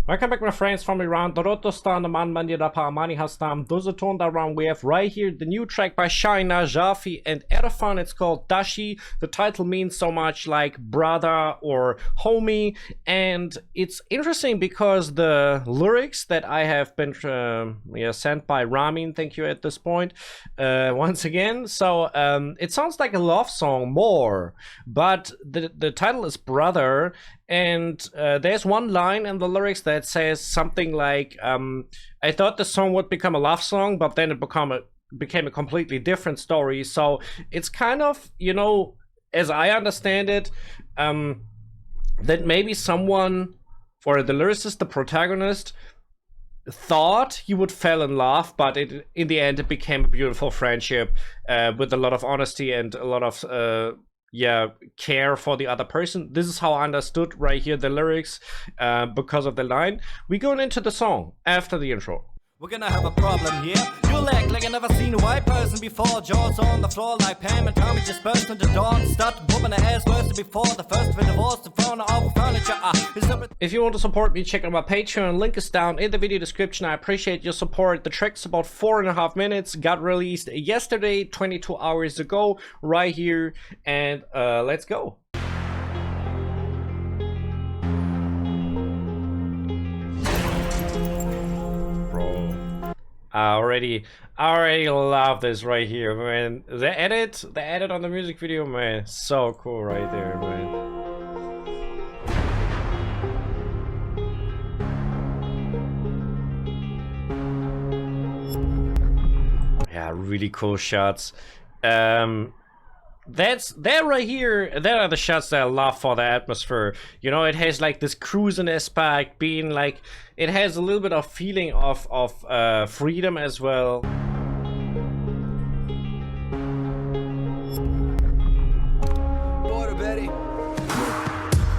Welcome back, my friends from Iran. Dorotostan, man, Mandirapa, Amani Hastam, Dozaton Daram. We have right here the new track by Shahin Najafi and Erfan. It's called Dashi. The title means so much like brother or homie. And it's interesting because the lyrics that I have been sent by Ramin, thank you at this point, once again. So it sounds like a love song more, but the title is Brother. And there's one line in the lyrics that says something like, I thought the song would become a love song, but then it became a completely different story. So it's kind of, you know, as I understand it, that maybe someone, or the lyricist, the protagonist, thought he would fall in love, but in the end it became a beautiful friendship with a lot of honesty and a lot of care for the other person. This is how I understood right here the lyrics because of the line. We're going into the song after the intro. We're gonna have a problem here. You act like I never seen a white person before. Jaws on the floor like Pam and Tommy just burst into dawn. Start whooping her ass worse than before. The first of a divorce, the phone of furniture. If you want to support me, check out my Patreon. Link is down in the video description. I appreciate your support. The track's about 4.5 minutes. Got released yesterday, 22 hours ago, right here. And let's go. I already love this right here, man. The edit on the music video, man, so cool right there, man. Yeah, really cool shots. That right here, that are the shots that I love for the atmosphere. You know, it has like this cruising aspect, being like, it has a little bit of feeling of freedom as well.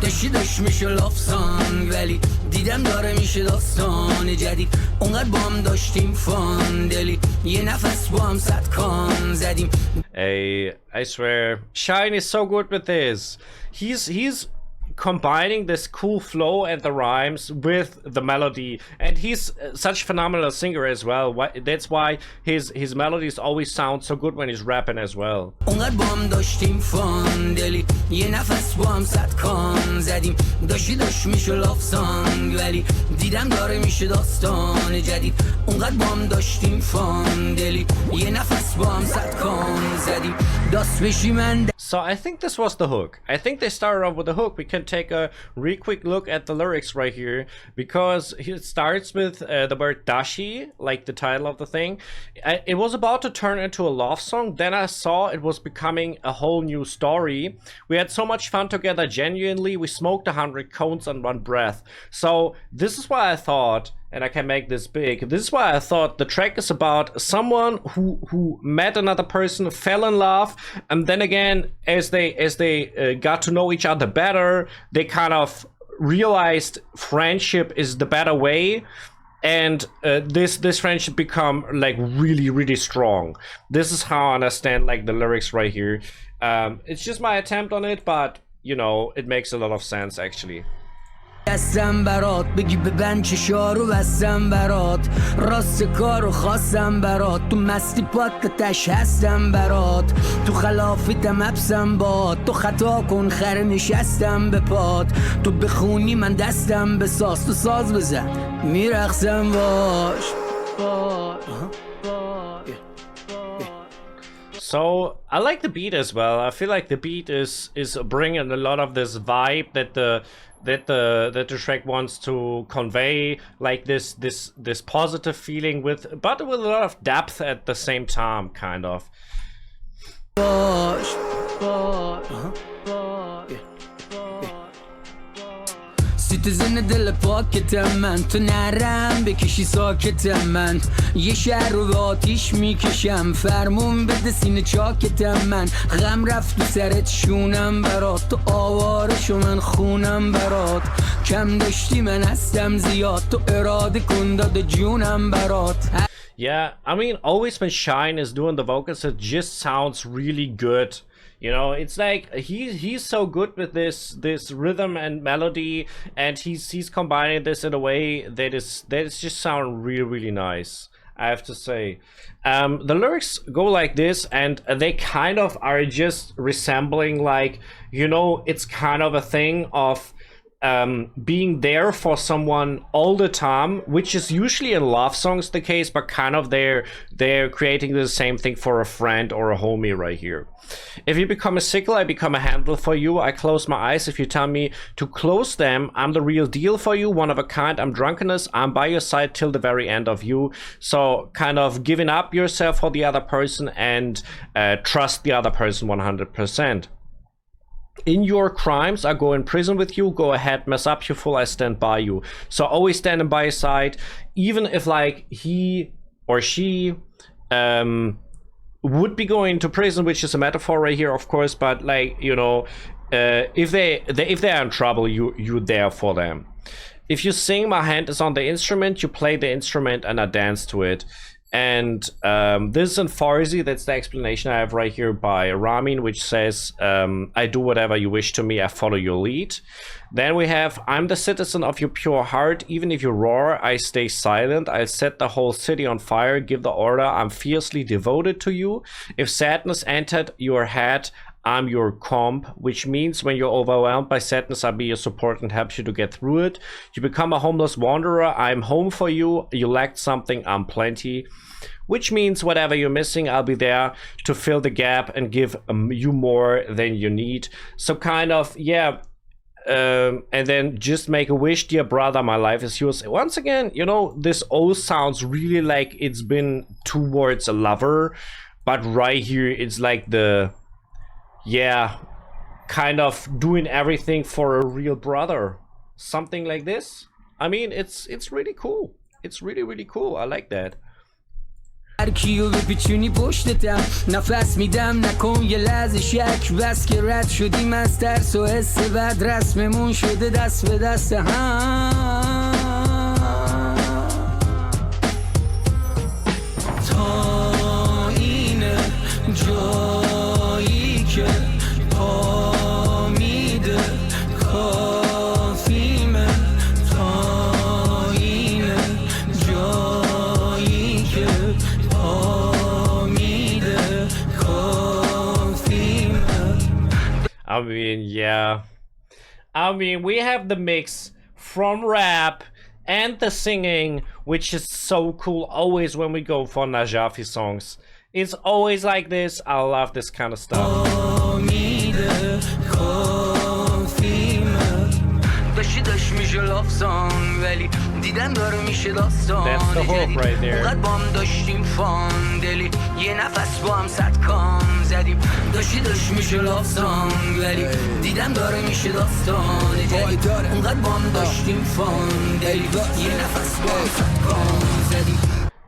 داشی داشت میشه لافسان ولی دیدم داره میشه داستان جدید اونقدر با هم داشتیم فان دلی یه نفس با هم صد کان زدیم. Hey, I swear, Shahin is so good with this. He's combining this cool flow and the rhymes with the melody, and he's such a phenomenal singer as well. That's why his melodies always sound so good when he's rapping as well. اونقدر با هم داشتیم فان دلی یه نفس با هم صد کان زدیم داشی داشت میشه لافسان ولی دیدم داره میشه داستان جدید اونقدر با هم داشتیم فان دلی یه نفس با هم صد کان زدیم داست بشی من. So I think this was the hook. I think they started off with the hook. We can take a real quick look at the lyrics right here, because it starts with the word Dashi, like the title of the thing. It was about to turn into a love song. Then I saw it was becoming a whole new story. We had so much fun together, genuinely. We smoked 100 cones on one breath. So this is why I thought, and I can make this big, this is why I thought the track is about someone who met another person, fell in love, and then again, as they got to know each other better, they kind of realized friendship is the better way, and this friendship become like really strong. This is how I understand like the lyrics right here. It's just my attempt on it, but you know, it makes a lot of sense actually. دستم برات بگی ببند چشارو بستم برات راست کارو خواستم برات تو مستی پاکتش هستم برات تو خلافیتم حبسم باد تو خطا کن خر نشستم به پات تو بخونی من دستم بساز تو ساز بزن میرقصم باش. So I like the beat as well. I feel like the beat is bringing a lot of this vibe that the track wants to convey, like this positive feeling but with a lot of depth at the same time, kind of. سیتیزن دل پاکتم من تو نرم بکشی ساکتم من یه شهر رو به آتیش میکشم فرمون بده سینه چاکتم من غم رفت تو سرت شونم برات تو آوارشو من خونم برات کم داشتی من هستم زیاد تو اراده کن داد جونم برات. Yeah, I mean, always when Shahin is doing the vocals, it just sounds really good. You know, it's like he's so good with this rhythm and melody, and he's combining this in a way that is just sound really nice, I have to say. The lyrics go like this, and they kind of are just resembling, like, you know, it's kind of a thing of being there for someone all the time, which is usually in love songs the case, but kind of they're creating the same thing for a friend or a homie right here. If you become a sickle, I become a handle for you. I close my eyes if you tell me to close them. I'm the real deal for you, one of a kind. I'm drunkenness. I'm by your side till the very end of you. So kind of giving up yourself for the other person and trust the other person 100%. In your crimes, I go in prison with you. Go ahead, mess up, you fool, I stand by you. So always standing by your side, even if like he or she would be going to prison, which is a metaphor right here, of course, but like, you know, if they're in trouble, you're there for them. If you sing, my hand is on the instrument, you play the instrument and I dance to it. And this is in Farsi. That's the explanation I have right here by Ramin, which says, I do whatever you wish to me, I follow your lead. Then we have, I'm the citizen of your pure heart. Even if you roar, I stay silent. I'll set the whole city on fire, give the order. I'm fiercely devoted to you. If sadness entered your head, I'm your comp, which means when you're overwhelmed by sadness, I'll be your support and help you to get through it. You become a homeless wanderer, I'm home for you. You lacked something, I'm plenty. Which means whatever you're missing, I'll be there to fill the gap and give you more than you need. So kind of, yeah. And then just make a wish, dear brother, my life is yours. Once again, you know, this O sounds really like it's been towards a lover. But right here, it's like the... yeah, kind of doing everything for a real brother. Something like this. I mean, it's really cool. It's really cool. I like that. کیو بپیچونی پشتتم نفس میدم نکن یه لحظه شک بس که رد شدیم از ترس و حس بد رسممون شده دست به دست هم تا این جایی که پا میده کافیمه تا این جایی که I mean, yeah. I mean, we have the mix from rap and the singing, which is so cool always when we go for Najafi songs. It's always like this. I love this kind of stuff. That's the hook right there.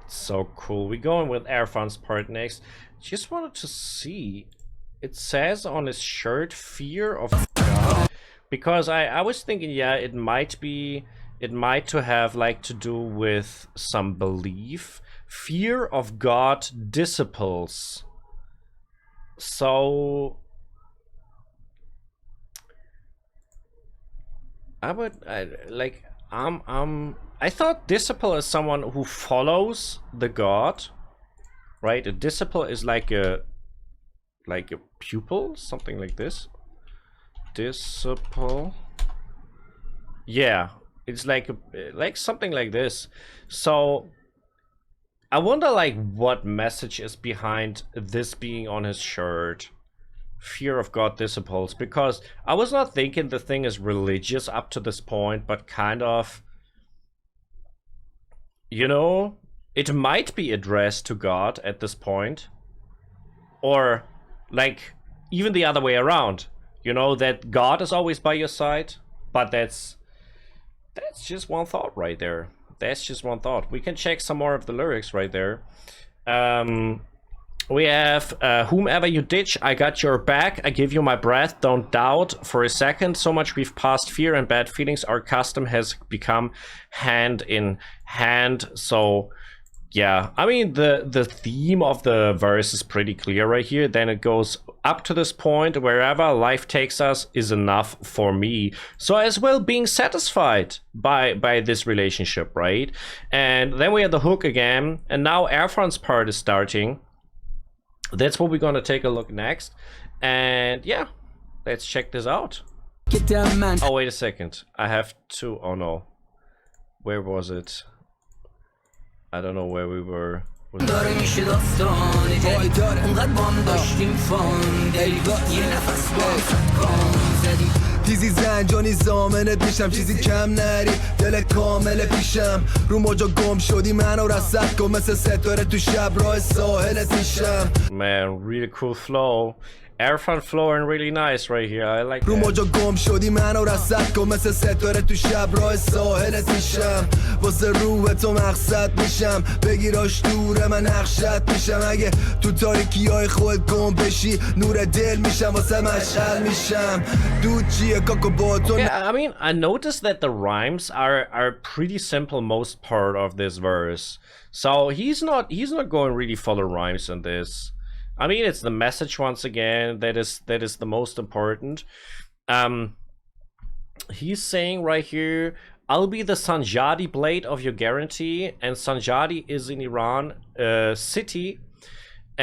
So cool. We're going with Erfan's part next. Just wanted to see. It says on his shirt, fear of God. Because I was thinking, yeah, it might to have like to do with some belief. Fear of God disciples. So I thought disciple is someone who follows the god, right? A disciple is like a pupil, something like this. Disciple. Yeah, it's like something like this. So I wonder like what message is behind this being on his shirt. Fear of God disciples, because I was not thinking the thing is religious up to this point, but kind of, you know, it might be addressed to God at this point, or like even the other way around, you know, that God is always by your side. But that's just one thought right there. That's just one thought. We can check some more of the lyrics right there. We have whomever you ditch, I got your back, I give you my breath, don't doubt for a second. So much we've passed fear and bad feelings, our custom has become hand in hand. So yeah, I mean the theme of the verse is pretty clear right here. Then it goes up to this point, wherever life takes us is enough for me. So as well being satisfied by this relationship, right? And then we have the hook again, and now Erfan's part is starting. That's what we're gonna take a look next. And yeah, let's check this out. Oh, wait a second. I have to, oh no. Where was it? I don't know where we were. تیزی زنجانی زامنت میشم چیزی کم نری دل کامل پیشم رو موجا گم شدی منو رصد کن مثل ستاره تو شب راه ساحلت میشم. Man, really cool flow. Erfan flowing really nice right here. I like رو that. موجا گم شدی منو رصد کن مثل ستاره تو شب راه ساحلت میشم. واسه روح تو مقصد میشم بگیراش دوره من نقشت میشم. اگه تو تاریکی های خود گم بشی نور دل میشم واسه مشعل میشم. دود چیه کاکو با تو. Yeah, I mean, I noticed that the rhymes are pretty simple most part of this verse. So he's not going really full of rhymes in this. I mean, it's the message once again that is the most important. He's saying right here, I'll be the Sanjadi blade of your guarantee, and Sanjadi is in Iran city,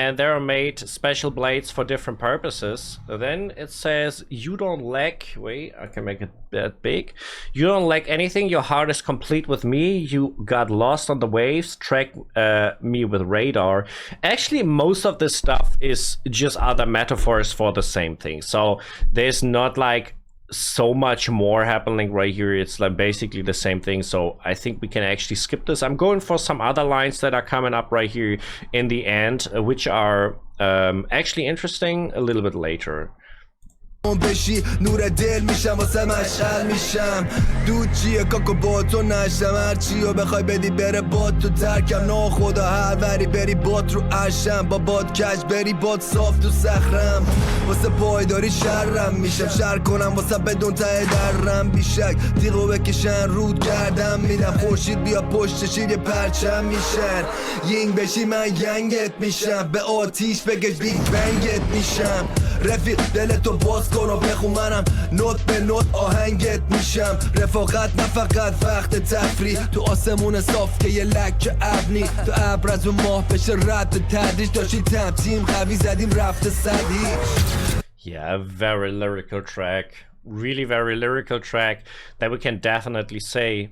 and there are made special blades for different purposes. Then it says, you don't lack, wait, I can make it that big. You don't lack anything, your heart is complete with me. You got lost on the waves, track me with radar. Actually, most of this stuff is just other metaphors for the same thing. So there's not like so much more happening right here. It's like basically the same thing, so I think we can actually skip this. I'm going for some other lines that are coming up right here in the end, which are actually interesting a little bit later. بشی نور دل میشم واسه مشعل میشم. دود چیه کاکو با تو نشم هرچی و بخوای بدی بره باد تو ترکم ناخدا هر وری بری باد رو عرشم با باد کج بری باد صاف تو صخرم. واسه پایداری شرم میشم شر کنم واسه بدون ته درم بیشک تیغو بکشن رود گردم میدم خورشید بیا پشت شیر یه پرچم میشن. یینگ بشی من ینگت میشم به آتیش بگش بیگ بنگت میشم. رفیق دلتو باز کن و بخون منم نوت به نوت آهنگت میشم. رفاقت نه فقط وقت تفریح تو آسمون صاف که یه لکه ابنی تو ابر از اون ماه بشه رد تدریج داشتی تیم قوی زدیم رفته صدی. Yeah, very lyrical track. Really very lyrical track that we can definitely say.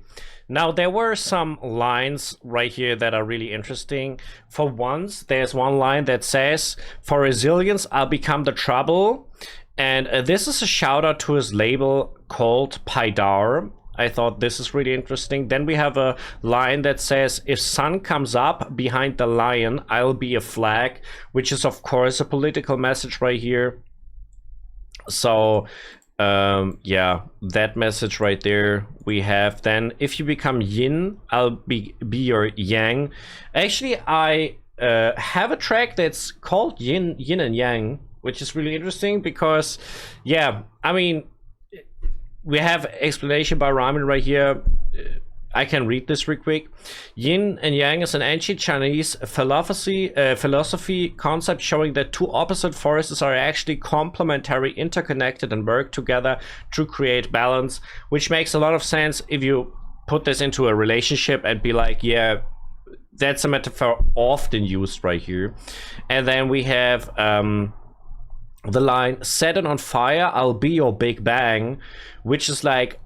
Now, there were some lines right here that are really interesting. For once, there's one line that says, for resilience, I'll become the trouble. And this is a shout out to his label called Paidar. I thought this is really interesting. Then we have a line that says, if sun comes up behind the lion, I'll be a flag, which is, of course, a political message right here. So yeah, that message right there we have. Then if you become yin, I'll be your yang. Actually, I have a track that's called yin and yang, which is really interesting because, yeah, I mean, we have explanation by Ramin right here. I can read this real quick. Yin and Yang is an ancient Chinese philosophy concept showing that two opposite forces are actually complementary, interconnected, and work together to create balance, which makes a lot of sense if you put this into a relationship and be like, yeah, that's a metaphor often used right here. And then we have the line, set it on fire, I'll be your Big Bang, which is like,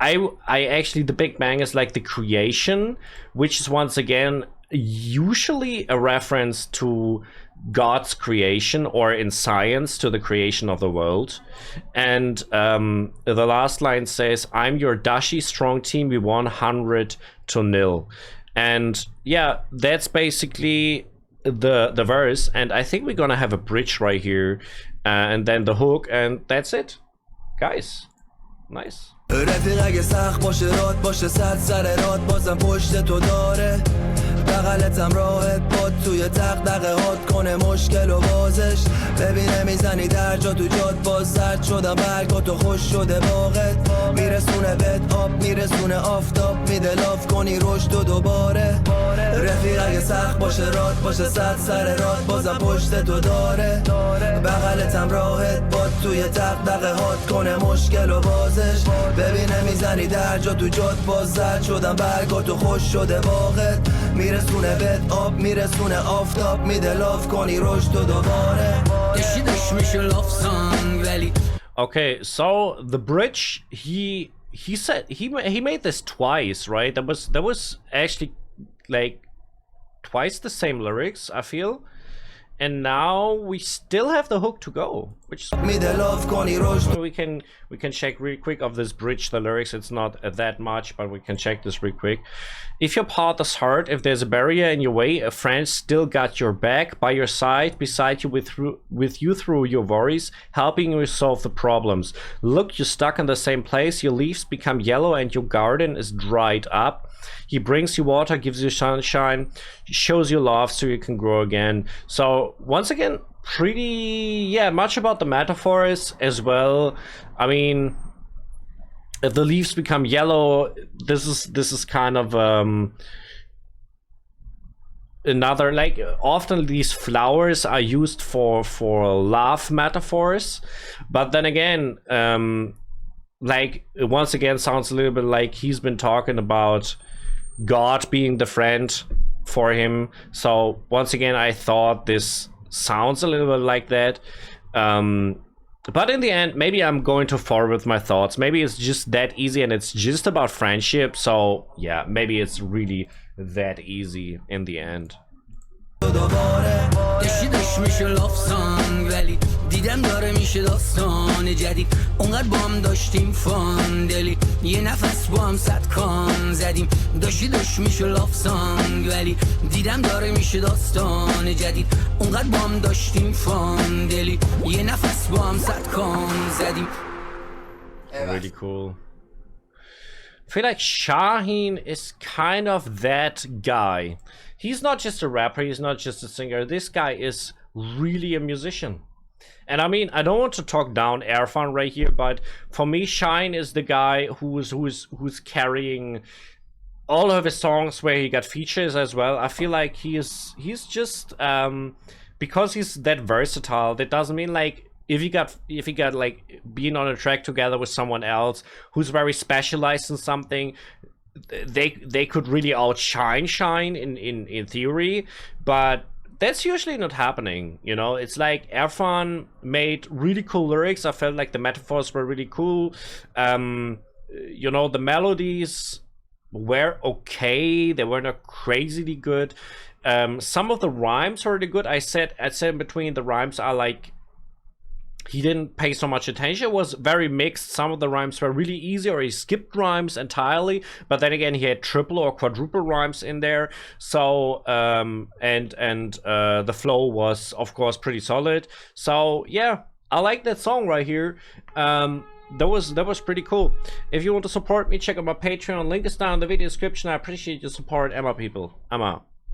I actually, the Big Bang is like the creation, which is once again usually a reference to God's creation, or in science to the creation of the world. And the last line says, I'm your Dashi strong team, we won 100-0. And yeah, that's basically the verse. And I think we're gonna have a bridge right here, and then the hook, and that's it, guys. Nice. رفیق اگه سخت باشه راد باشه صد سر راد بازم پشت تو داره بغلتم راحت باد توی دغدغه هات کنه مشکل و بازش ببینه میزنی در جا تو جاد باز زرد شدم برگاتو خوش شده باغت میرسونه بهت آب میرسونه آفتاب میده لاف کنی رشد و دوباره رفیق اگه سخت باشه راد باشه صد سر راد بازم پشت تو داره بغلتم راحت باد توی دغدغه هات کنه مشکل و بازش ببینه میزنی در جا تو جاد باز زرد شدم برگاتو خوش شده باغت میرسونه بهت آب میرسونه آفتاب میده لاف کنی رشد و دوباره میشه لاف سانگ ولی Okay, so the bridge, he said he made this twice, right? That was actually like twice the same lyrics, I feel. And now we still have the hook to go, which is we can check real quick of this bridge, the lyrics. It's not that much, but we can check this real quick. If your path is hard, if there's a barrier in your way, a friend still got your back, by your side, beside you with you through your worries, helping you solve the problems. Look, you're stuck in the same place, your leaves become yellow and your garden is dried up. He brings you water, gives you sunshine, shows you love so you can grow again. So once again, pretty, yeah, much about the metaphors as well. I mean, if the leaves become yellow, this is kind of another, like, often these flowers are used for love metaphors, but then again, like, once again sounds a little bit like he's been talking about God being the friend for him. So once again, I thought this sounds a little bit like that. But in the end, maybe I'm going too far with my thoughts. Maybe it's just that easy and it's just about friendship. So yeah, maybe it's really that easy in the end. دیدم داره میشه داستان جدید اونقدر با هم داشتیم فان دلی یه نفس با هم صد کان زدیم داشت میشه لاف سانگ ولی دیدم داره میشه داستان جدید اونقدر با هم داشتیم فان دلی یه نفس با هم صد کان زدیم. Really cool. I feel like Shahin is kind of that guy. He's not just a rapper, he's not just a singer. This guy is really a musician. And I mean, I don't want to talk down Erfan right here, but for me, Shahin is the guy who's carrying all of his songs where he got features as well. I feel like he's just because he's that versatile. That doesn't mean like if he got like being on a track together with someone else who's very specialized in something, they could really outshine Shahin in theory, but that's usually not happening, you know. It's like Erfan made really cool lyrics. I felt like the metaphors were really cool. You know, the melodies were okay. They were not crazily good. Some of the rhymes were really good. I said in between the rhymes are like, he didn't pay so much attention. It was very mixed. Some of the rhymes were really easy, or he skipped rhymes entirely. But then again, he had triple or quadruple rhymes in there. So the flow was, of course, pretty solid. So yeah, I like that song right here. That was pretty cool. If you want to support me, check out my Patreon. Link is down in the video description. I appreciate your support, and my people. I'm out.